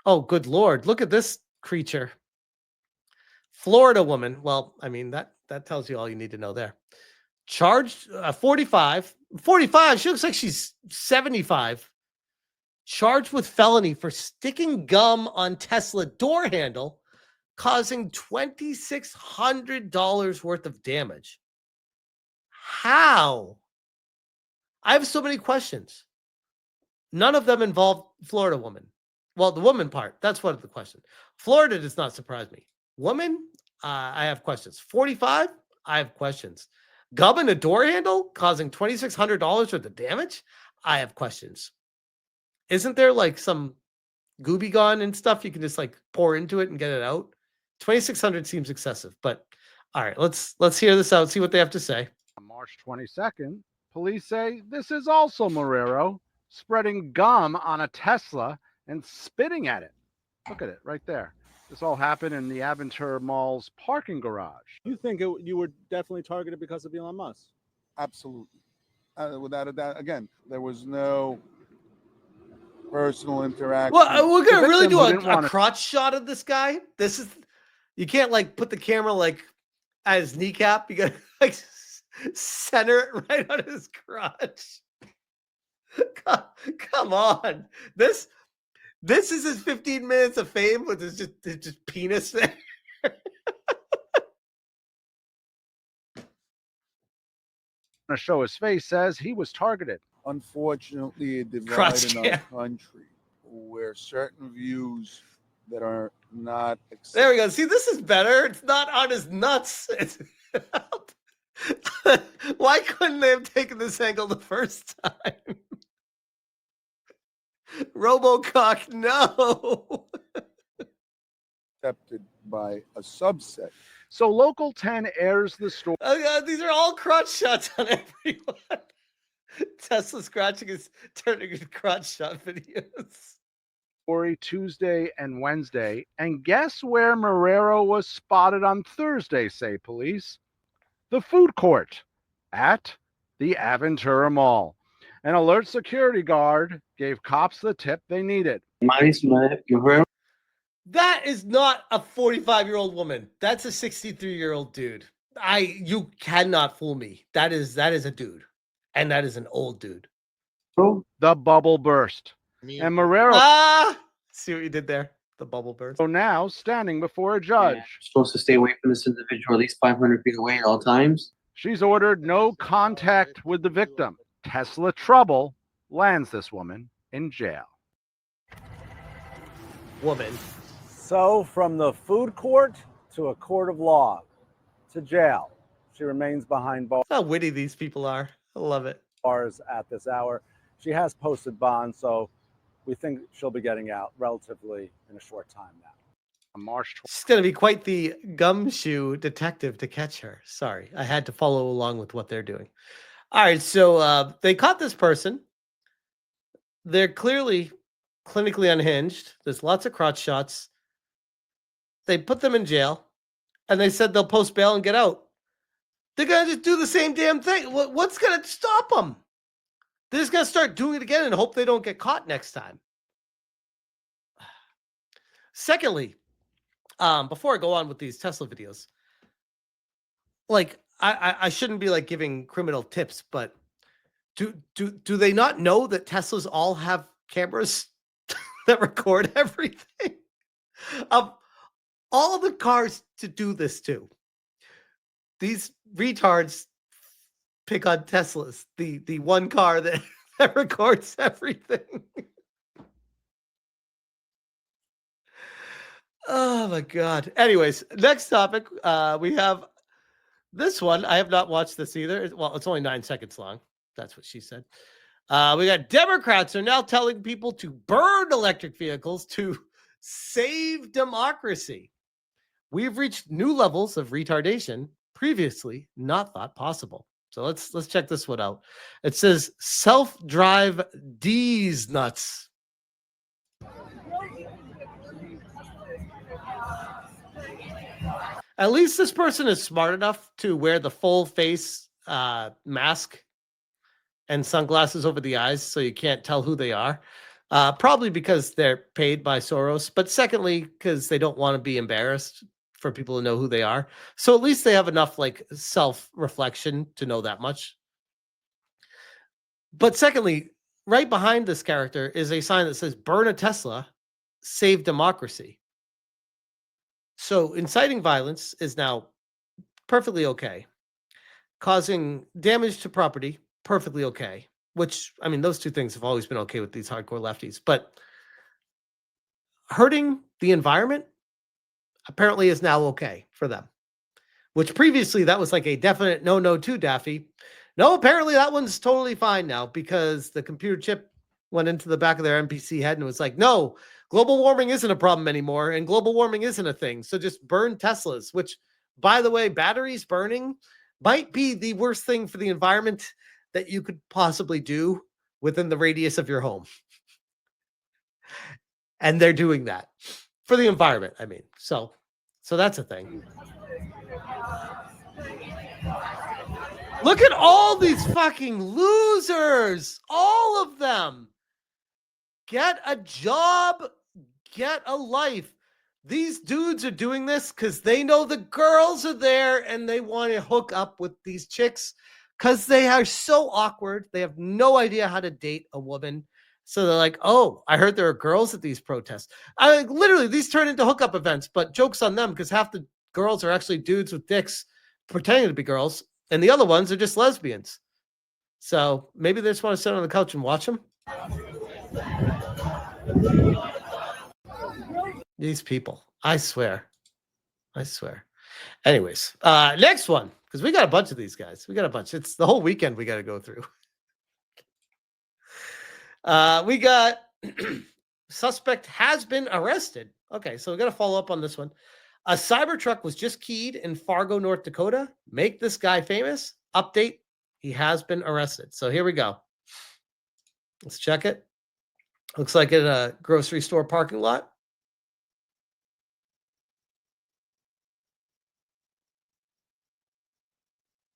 Oh, good Lord. Look at this creature. Florida woman. Well, I mean, that tells you all you need to know there. Charged 45. 45. She looks like she's 75. Charged with felony for sticking gum on Tesla door handle, causing $2,600 worth of damage. How? I have so many questions. None of them involve Florida woman. Well, the woman part, that's one of the questions. Florida does not surprise me. Woman, I have questions. 45, I have questions. Gum in a door handle causing $2,600 worth of damage? I have questions. Isn't there like some Gooby Gone and stuff you can just like pour into it and get it out? 2,600 seems excessive, but all right, let's hear this out, see what they have to say. On March 22nd, police say this is also Marrero spreading gum on a Tesla and spitting at it. Look at it right there. This all happened in the Aventura Mall's parking garage. You think you were definitely targeted because of Elon Musk? Absolutely. Without a doubt. Again, there was no personal interaction. Well, we're going to really do a crotch shot of this guy. This is, you can't like put the camera like at his kneecap. You got to like center it right on his crotch. Come on. This is his 15 minutes of fame with his just penis there. To show his face says he was targeted. Unfortunately, a divide in our country where certain views that are not acceptable. There we go. See, this is better. It's not on his nuts. Why couldn't they have taken this angle the first time? Robocock, no. Accepted by a subset. So Local 10 airs the story. Oh, God, these are all crotch shots on everyone. Tesla scratching is turning into crotch shot videos. Story Tuesday and Wednesday. And guess where Marrero was spotted on Thursday, say police? The food court at the Aventura Mall. An alert security guard gave cops the tip they needed. Yamaris Marrero. That is not a 45-year-old woman. That's a 63-year-old dude. You cannot fool me. That is a dude. And that is an old dude. The bubble burst. And Marrero. See what you did there? The bubble burst. So now standing before a judge. Yeah, supposed to stay away from this individual at least 500 feet away at all times. She's ordered no contact with the victim. Tesla trouble lands this woman in jail. Woman. So from the food court to a court of law to jail, she remains behind bars. How witty these people are. I love it. Bars at this hour. She has posted bond, so we think she'll be getting out relatively in a short time now. On March 20th. She's going to be quite the gumshoe detective to catch her. Sorry, I had to follow along with what they're doing. All right, so they caught this person. They're clearly clinically unhinged. There's lots of crotch shots. They put them in jail, and they said they'll post bail and get out. They're going to just do the same damn thing. What's going to stop them? They're just going to start doing it again and hope they don't get caught next time. Secondly, before I go on with these Tesla videos, like I shouldn't be like giving criminal tips, but do they not know that Teslas all have cameras that record everything? All the cars to do this to. These retards pick on Teslas, the one car that records everything. Oh my God. Anyways, next topic. We have this one. I have not watched this either. Well, it's only 9 seconds long. That's what she said. We got Democrats are now telling people to burn electric vehicles to save democracy. We've reached new levels of retardation previously not thought possible. So let's check this one out. It says self-drive D's nuts. At least this person is smart enough to wear the full face mask and sunglasses over the eyes so you can't tell who they are. Probably because they're paid by Soros, but secondly, because they don't want to be embarrassed for people to know who they are. So at least they have enough like self-reflection to know that much. But secondly, right behind this character is a sign that says burn a Tesla, save democracy. So inciting violence is now perfectly okay. Causing damage to property, perfectly okay. Which, I mean, those two things have always been okay with these hardcore lefties. But hurting the environment apparently is now okay for them. Which previously that was like a definite no too, Daffy. No, apparently that one's totally fine now because the computer chip went into the back of their NPC head and was like, no, global warming isn't a problem anymore and global warming isn't a thing. So just burn Teslas, which, by the way, batteries burning might be the worst thing for the environment that you could possibly do within the radius of your home. And they're doing that for the environment, I mean. So that's a thing. Look at all these fucking losers. All of them. Get a job. Get a life. These dudes are doing this because they know the girls are there and they want to hook up with these chicks because they are so awkward. They have no idea how to date a woman. So they're like, oh, I heard there are girls at these protests. Literally, these turn into hookup events, but joke's on them because half the girls are actually dudes with dicks pretending to be girls. And the other ones are just lesbians. So maybe they just want to sit on the couch and watch them. These people, I swear. Anyways, next one, because we got a bunch of these guys. We got a bunch. It's the whole weekend we got to go through. We got suspect has been arrested. Okay, so we got to follow up on this one. A Cybertruck was just keyed in Fargo, North Dakota. Make this guy famous. Update. He has been arrested. So here we go. Let's check it. Looks like in a grocery store parking lot.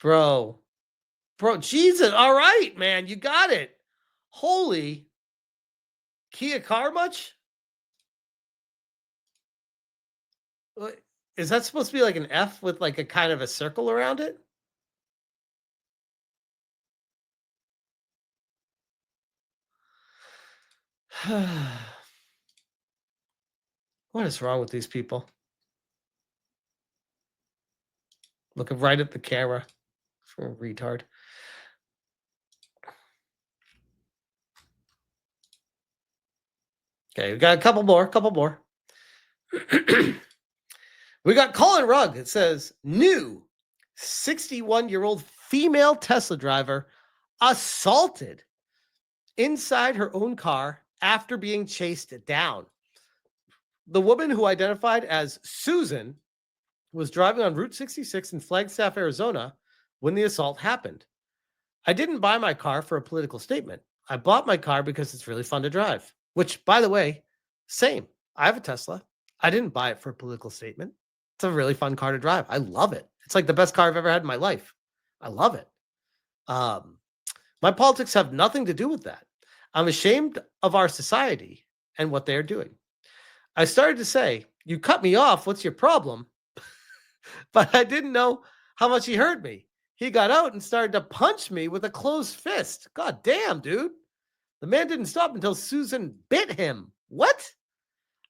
Bro, Jesus. All right, man. You got it. Holy. Kia car much? Is that supposed to be like an F with like a kind of a circle around it? What is wrong with these people? Looking right at the camera. For a retard. Okay, we got a couple more. We got Colin Rugg. It says, new 61-year-old female Tesla driver assaulted inside her own car after being chased down. The woman, who identified as Susan, was driving on Route 66 in Flagstaff, Arizona, when the assault happened. I didn't buy my car for a political statement. I bought my car because it's really fun to drive, which, by the way, same. I have a Tesla. I didn't buy it for a political statement. It's a really fun car to drive. I love it. It's like the best car I've ever had in my life. I love it. My politics have nothing to do with that. I'm ashamed of our society and what they're doing. I started to say, you cut me off. What's your problem? But I didn't know how much he hurt me. He got out and started to punch me with a closed fist. God damn, dude. The man didn't stop until Susan bit him. What?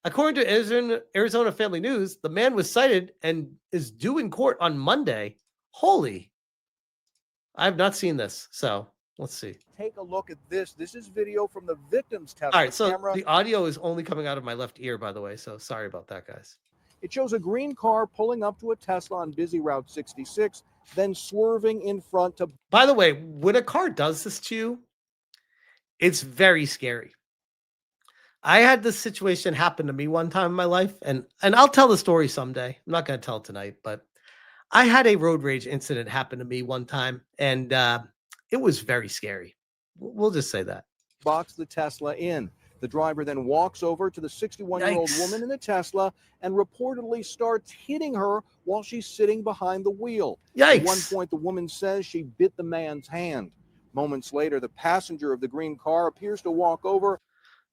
According to Arizona Family News, the man was cited and is due in court on Monday. Holy. I have not seen this, so let's see. Take a look at this. This is video from the victim's Tesla All right, so camera. the audio is only coming out of my left ear, by the way, so sorry about that, guys. It shows a green car pulling up to a Tesla on busy Route 66, then swerving in front to... By the way, when a car does this to you, it's very scary. I had this situation happen to me one time in my life, and I'll tell the story someday. I'm not going to tell it tonight, but I had a road rage incident happen to me one time, and it was very scary. We'll just say that. Box the Tesla in. The driver then walks over to the 61-year-old woman in the Tesla and reportedly starts hitting her while she's sitting behind the wheel. Yikes. At one point, the woman says she bit the man's hand. Moments later, the passenger of the green car appears to walk over.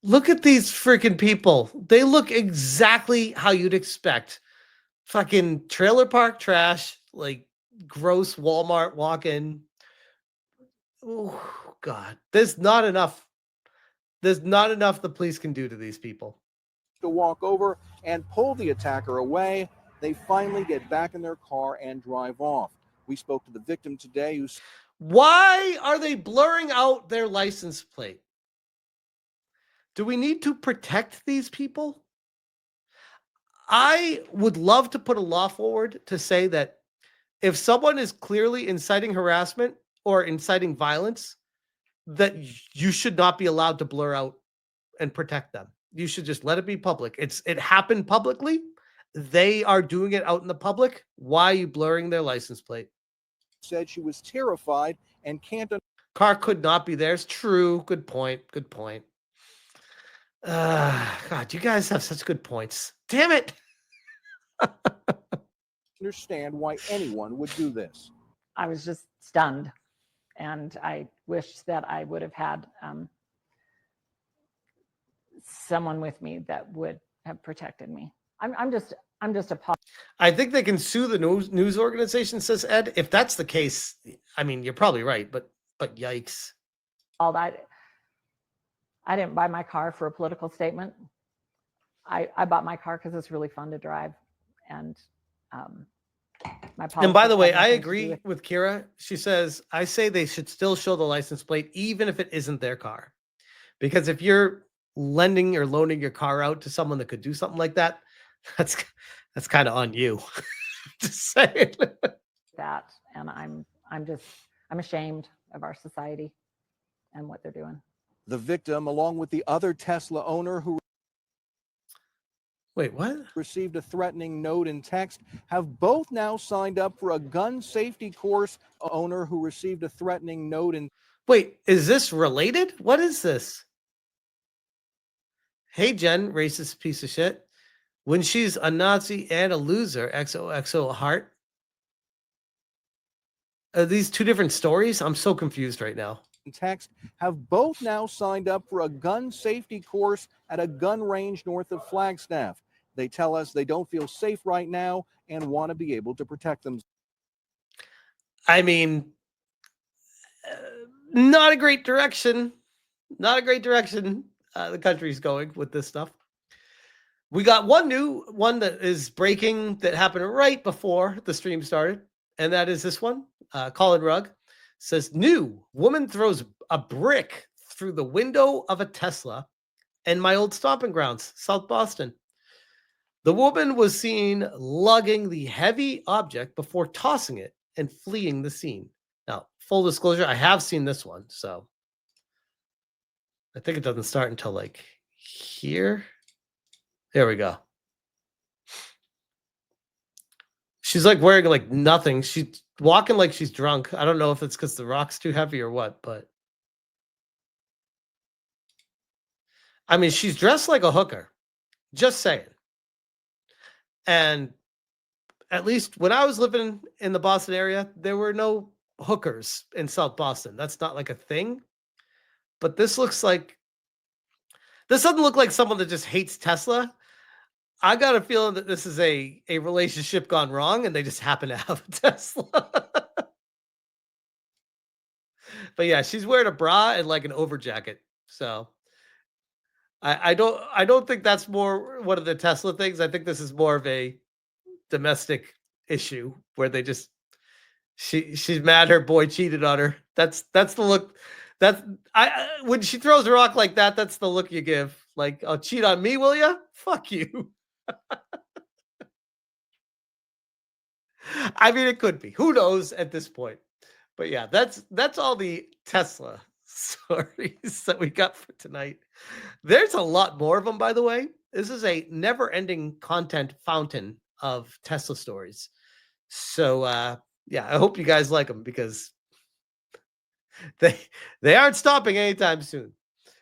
Look at these freaking people. They look exactly how you'd expect. Fucking trailer park trash, like gross Walmart walk-in. Oh God, there's not enough. There's not enough the police can do to these people. To walk over and pull the attacker away. They finally get back in their car and drive off. We spoke to the victim today who Why are they blurring out their license plate? Do we need to protect these people? I would love to put a law forward to say that if someone is clearly inciting harassment or inciting violence, that you should not be allowed to blur out and protect them. You should just let it be public. It happened publicly. They are doing it out in the public. Why are you blurring their license plate? said she was terrified and can't. Car could not be theirs. True. Good point. Good point. God, you guys have such good points. Damn it. Understand why anyone would do this. I was just stunned, and I wish that I would have had someone with me that would have protected me. I'm just appalled. I think they can sue the news organization, says Ed. If that's the case, I mean, you're probably right, but yikes. I didn't buy my car for a political statement. I bought my car because it's really fun to drive, and and by the way, I agree with Kira. She says, I say they should still show the license plate, even if it isn't their car. Because if you're lending or loaning your car out to someone that could do something like that, that's kind of on you. Just saying. That, and I'm ashamed of our society and what they're doing. The victim, along with the other Tesla owner who Wait, what? received a threatening note and text, have both now signed up for a gun safety course. Owner who received a threatening note and Wait, is this related? What is this? Hey, Jen, racist piece of shit. When she's a Nazi and a loser, XOXO heart. Are these two different stories? I'm so confused right now. text have both now signed up for a gun safety course at a gun range north of Flagstaff. They tell us they don't feel safe right now and want to be able to protect themselves. I mean, not a great direction. Not a great direction the country's going with this stuff. We got one new one that is breaking that happened right before the stream started, and that is this one. Colin Rugg says, new woman throws a brick through the window of a Tesla in my old stomping grounds, South Boston. The woman was seen lugging the heavy object before tossing it and fleeing the scene. Now, full disclosure, I have seen this one, so I think it doesn't start until like here. There we go. She's like wearing like nothing. She's walking like she's drunk. I don't know if it's because the rock's too heavy or what, but I mean, she's dressed like a hooker. Just saying. And at least when I was living in the Boston area, there were no hookers in South Boston. That's not like a thing. But this looks like, this doesn't look like someone that just hates Tesla. I got a feeling that this is a relationship gone wrong and they just happen to have a Tesla. But yeah, she's wearing a bra and like an over jacket. So I don't think that's more one of the Tesla things. I think this is more of a domestic issue where they just she's mad her boy cheated on her. That's the look. That's when she throws a rock like that, that's the look you give. Like, I'll cheat on me, will you? Fuck you. I mean, it could be. Who knows at this point? But yeah, that's all the Tesla stories that we got for tonight. There's a lot more of them, by the way. This is a never-ending content fountain of Tesla stories. So yeah, I hope you guys like them because they aren't stopping anytime soon.